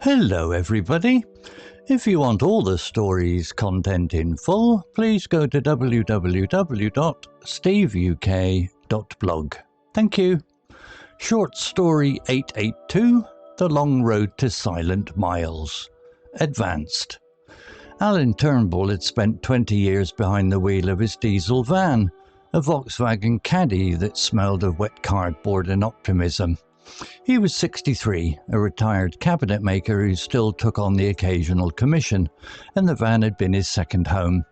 Hello everybody. If you want all the story's content in full, please go to www.steveuk.blog. Thank you. Short story 882, The Long Road to Silent Miles. Advanced. Alan Turnbull had spent 20 years behind the wheel of his diesel van, a VolksWagen Caddy that smelled of wet cardboard and optimism. He was 63, a retired cabinet maker who still took on the occasional commission, and the van had been his second home.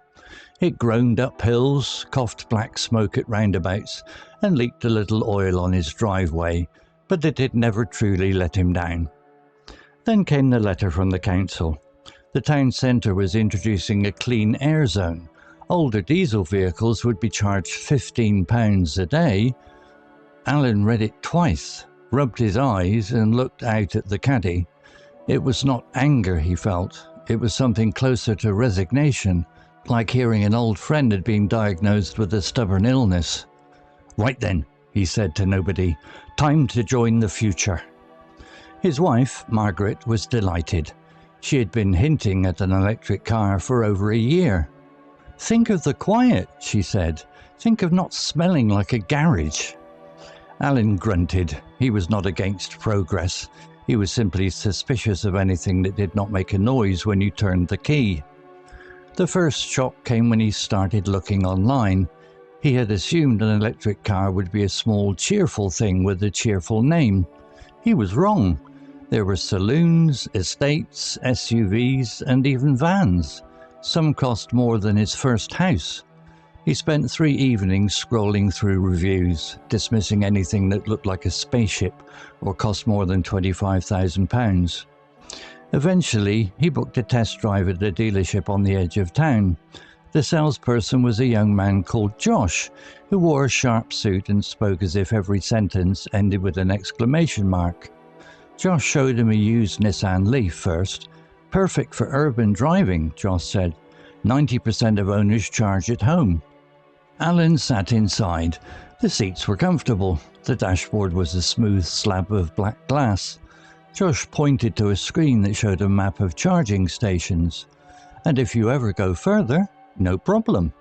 It groaned up hills, coughed black smoke at roundabouts, and leaked a little oil on his driveway, but it had never truly let him down. Then came the letter from the council. The town centre was introducing a clean air zone. Older diesel vehicles would be charged £15 a day. Alan read it twice, rubbed his eyes and looked out at the caddy. It was not anger he felt, it was something closer to resignation, like hearing an old friend had been diagnosed with a stubborn illness. "Right then," he said to nobody, "time to join the future." His wife, Margaret, was delighted. She had been hinting at an electric car for over a year. "Think of the quiet," she said. "Think of not smelling like a garage." Alan grunted. He was not against progress. He was simply suspicious of anything that did not make a noise when you turned the key. The first shock came when he started looking online. He had assumed an electric car would be a small, cheerful thing with a cheerful name. He was wrong. There were saloons, estates, SUVs, and even vans. Some cost more than his first house. He spent 3 evenings scrolling through reviews, dismissing anything that looked like a spaceship or cost more than £25,000. Eventually, he booked a test drive at a dealership on the edge of town. The salesperson was a young man called Josh, who wore a sharp suit and spoke as if every sentence ended with an exclamation mark. Josh showed him a used Nissan Leaf first. "Perfect for urban driving," Josh said. 90% of owners charge at home." Alan sat inside. The seats were comfortable. The dashboard was a smooth slab of black glass. Josh pointed to a screen that showed a map of charging stations. "And if you ever go further, no problem."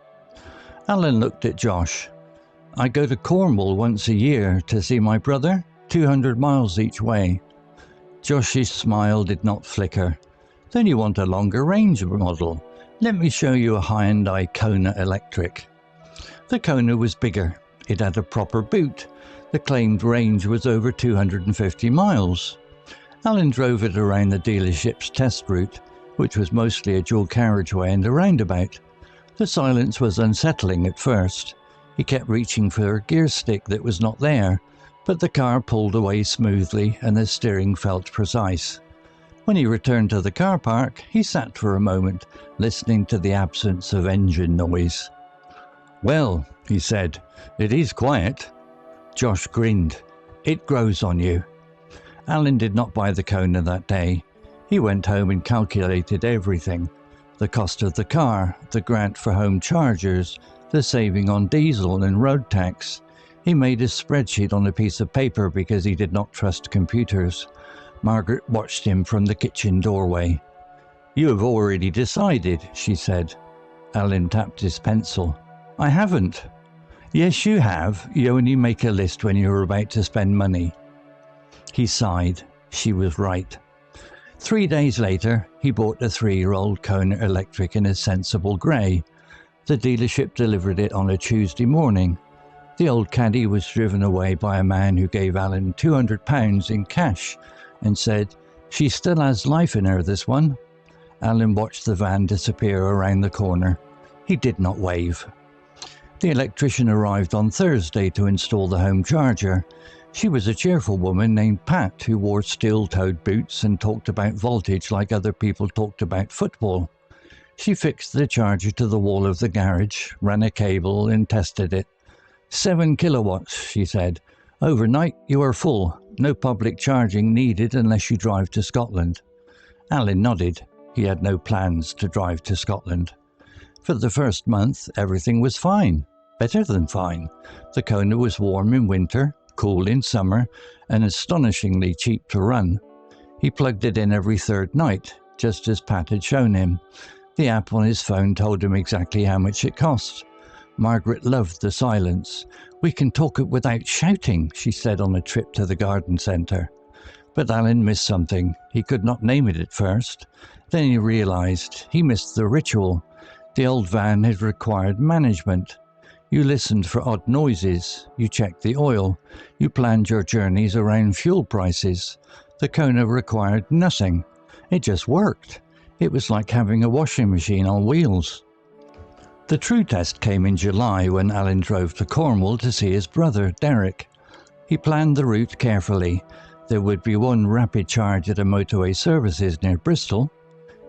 Alan looked at Josh. "I go to Cornwall once a year to see my brother, 200 miles each way." Josh's smile did not flicker. "Then you want a longer range model. Let me show you a Hyundai Kona Electric." The Kona was bigger. It had a proper boot. The claimed range was over 250 miles. Alan drove it around the dealership's test route, which was mostly a dual carriageway and a roundabout. The silence was unsettling at first. He kept reaching for a gear stick that was not there, but the car pulled away smoothly and the steering felt precise. When he returned to the car park, he sat for a moment, listening to the absence of engine noise. "Well," he said, "it is quiet." Josh grinned. "It grows on you." Alan did not buy the Kona that day. He went home and calculated everything. The cost of the car, the grant for home chargers, the saving on diesel and road tax. He made a spreadsheet on a piece of paper because he did not trust computers. Margaret watched him from the kitchen doorway. "You have already decided," she said. Alan tapped his pencil. "I haven't." "Yes, you have. You only make a list when you're about to spend money." He sighed. She was right. 3 days later, he bought a 3-year-old Kona Electric in a sensible grey. The dealership delivered it on a Tuesday morning. The old caddy was driven away by a man who gave Alan £200 in cash and said, "She still has life in her, this one." Alan watched the van disappear around the corner. He did not wave. The electrician arrived on Thursday to install the home charger. She was a cheerful woman named Pat who wore steel-toed boots and talked about voltage like other people talked about football. She fixed the charger to the wall of the garage, ran a cable and tested it. 7 kilowatts, she said. "Overnight you are full. No public charging needed unless you drive to Scotland." Alan nodded. He had no plans to drive to Scotland. For the first month, everything was fine. Better than fine. The Kona was warm in winter, cool in summer, and astonishingly cheap to run. He plugged it in every third night, just as Pat had shown him. The app on his phone told him exactly how much it cost. Margaret loved the silence. "We can talk it without shouting," she said on a trip to the garden centre. But Alan missed something. He could not name it at first. Then he realised he missed the ritual. The old van had required management. You listened for odd noises, you checked the oil, you planned your journeys around fuel prices. The Kona required nothing. It just worked. It was like having a washing machine on wheels. The true test came in July when Alan drove to Cornwall to see his brother, Derek. He planned the route carefully. There would be one rapid charge at a motorway services near Bristol.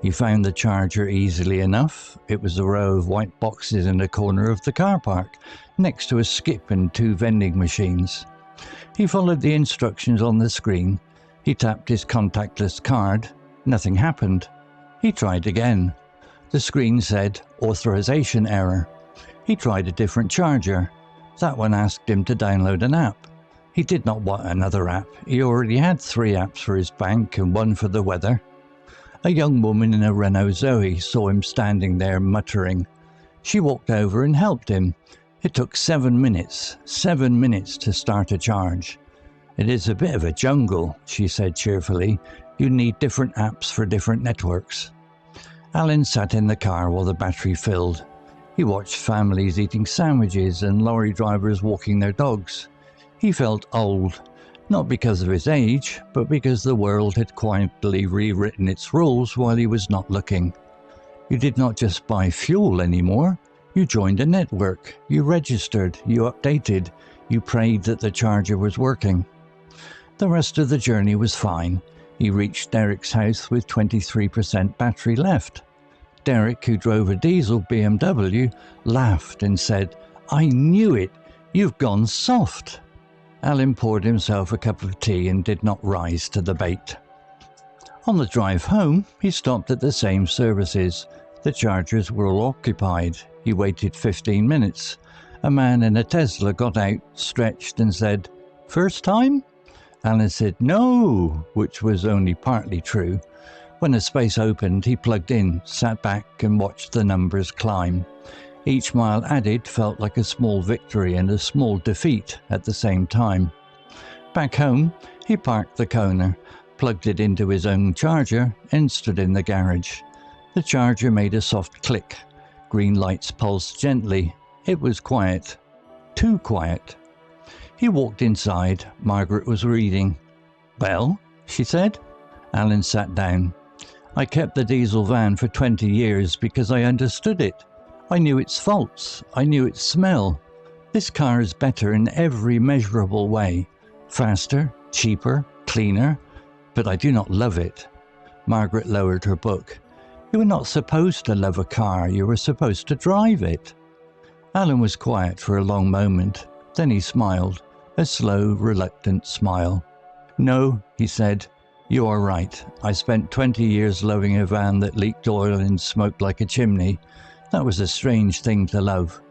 He found the charger easily enough. It was a row of white boxes in the corner of the car park, next to a skip and 2 vending machines. He followed the instructions on the screen. He tapped his contactless card. Nothing happened. He tried again. The screen said, "Authorization error." He tried a different charger. That one asked him to download an app. He did not want another app. He already had 3 apps for his bank and 1 for the weather. A young woman in a Renault Zoe saw him standing there muttering. She walked over and helped him. It took 7 minutes. 7 minutes to start a charge. "It is a bit of a jungle," she said cheerfully. "You need different apps for different networks." Alan sat in the car while the battery filled. He watched families eating sandwiches and lorry drivers walking their dogs. He felt old, not because of his age, but because the world had quietly rewritten its rules while he was not looking. You did not just buy fuel anymore. You joined a network. You registered. You updated. You prayed that the charger was working. The rest of the journey was fine. He reached Derek's house with 23% battery left. Derek, who drove a diesel BMW, laughed and said, "I knew it. You've gone soft." Alan poured himself a cup of tea and did not rise to the bait. On the drive home, he stopped at the same services. The chargers were all occupied. He waited 15 minutes. A man in a Tesla got out, stretched and said, "First time?" Alan said no, which was only partly true. When a space opened, he plugged in, sat back and watched the numbers climb. Each mile added felt like a small victory and a small defeat at the same time. Back home, he parked the Kona, plugged it into his own charger and stood in the garage. The charger made a soft click. Green lights pulsed gently. It was quiet. Too quiet. He walked inside. Margaret was reading. "Well?" she said. Alan sat down. "I kept the diesel van for 20 years because I understood it. I knew its faults. I knew its smell. This car is better in every measurable way. Faster, cheaper, cleaner. But I do not love it." Margaret lowered her book. "You were not supposed to love a car. You were supposed to drive it." Alan was quiet for a long moment. Then he smiled, a slow, reluctant smile. "No," he said, "you are right. I spent 20 years loving a van that leaked oil and smoked like a chimney. That was a strange thing to love.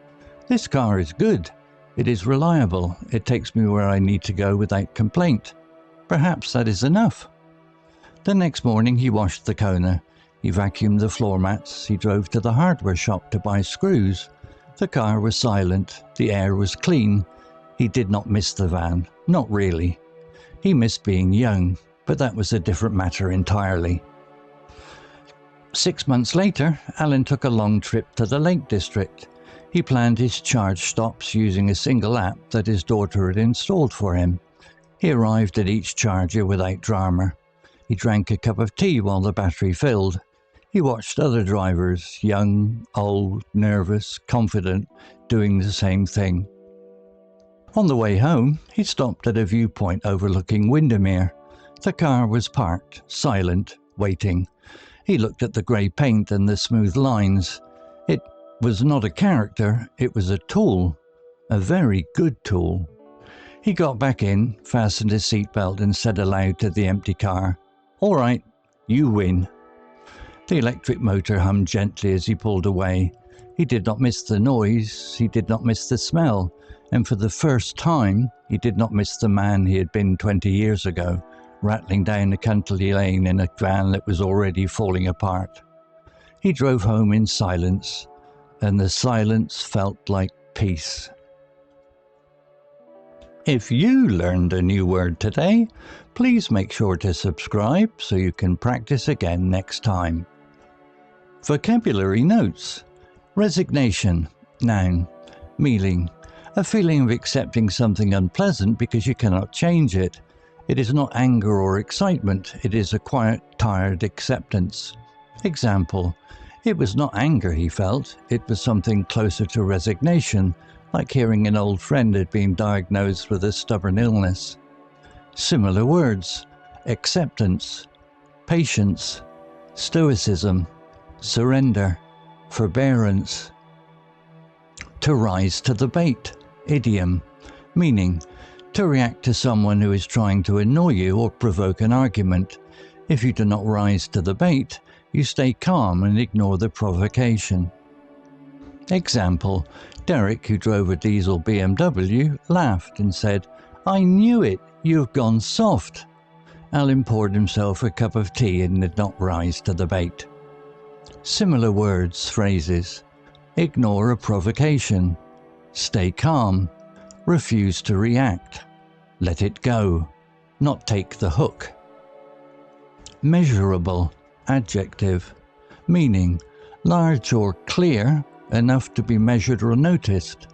This car is good. It is reliable. It takes me where I need to go without complaint. Perhaps that is enough." The next morning he washed the Kona. He vacuumed the floor mats. He drove to the hardware shop to buy screws. The car was silent. The air was clean. He did not miss the van. Not really. He missed being young, but that was a different matter entirely. 6 months later, Alan took a long trip to the Lake District. He planned his charge stops using a single app that his daughter had installed for him. He arrived at each charger without drama. He drank a cup of tea while the battery filled. He watched other drivers, young, old, nervous, confident, doing the same thing. On the way home, he stopped at a viewpoint overlooking Windermere. The car was parked, silent, waiting. He looked at the grey paint and the smooth lines. It was not a character, it was a tool. A very good tool. He got back in, fastened his seatbelt and said aloud to the empty car, "All right, you win." The electric motor hummed gently as he pulled away. He did not miss the noise, he did not miss the smell, and for the first time, he did not miss the man he had been 20 years ago, rattling down a country lane in a van that was already falling apart. He drove home in silence, and the silence felt like peace. If you learned a new word today, please make sure to subscribe so you can practice again next time. Vocabulary notes. Resignation, noun, meaning, a feeling of accepting something unpleasant because you cannot change it. It is not anger or excitement, it is a quiet, tired acceptance. Example, it was not anger he felt, it was something closer to resignation, like hearing an old friend had been diagnosed with a stubborn illness. Similar words, acceptance, patience, stoicism, surrender, forbearance. To rise to the bait, idiom, meaning to react to someone who is trying to annoy you or provoke an argument. If you do not rise to the bait, you stay calm and ignore the provocation. Example, Derek, who drove a diesel BMW, laughed and said, "I knew it, you've gone soft." Alan poured himself a cup of tea and did not rise to the bait. Similar words, phrases. Ignore a provocation. Stay calm. Refuse to react. Let it go. Not take the hook. Measurable, adjective, meaning large or clear, enough to be measured or noticed.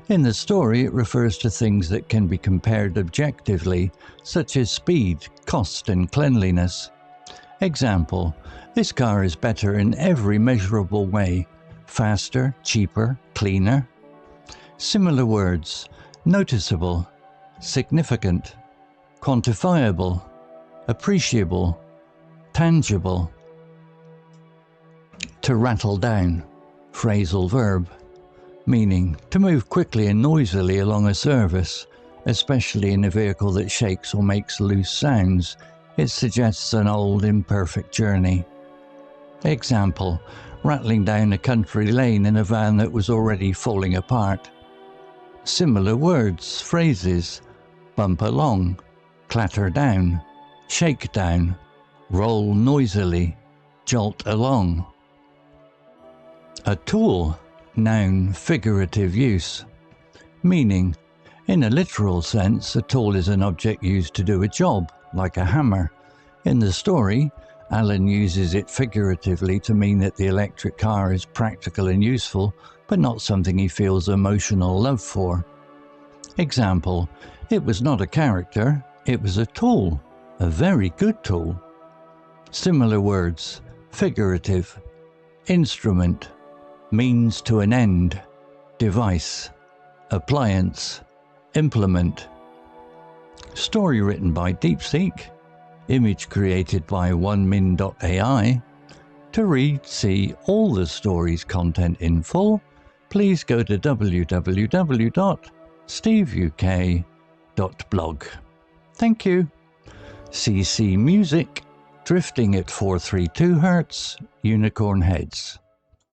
In the story, it refers to things that can be compared objectively, such as speed, cost, and cleanliness. Example, this car is better in every measurable way. Faster, cheaper, cleaner. Similar words, noticeable, significant, quantifiable, appreciable, tangible. To rattle down, phrasal verb, meaning to move quickly and noisily along a surface, especially in a vehicle that shakes or makes loose sounds. It suggests an old, imperfect journey. Example, rattling down a country lane in a van that was already falling apart. Similar words, phrases, bump along, clatter down, shake down, roll noisily, jolt along. A tool, noun, figurative use, meaning, in a literal sense, a tool is an object used to do a job, like a hammer. In the story, Alan uses it figuratively to mean that the electric car is practical and useful, but not something he feels emotional love for. Example, it was not a character, it was a tool, a very good tool. Similar words, figurative, instrument, means to an end, device, appliance, implement. Story written by DeepSeek, image created by onemin.ai. To read, see all the story's content in full, please go to www.steveuk.blog. Thank you. CC Music, Drifting at 432 Hz, Unicorn Heads.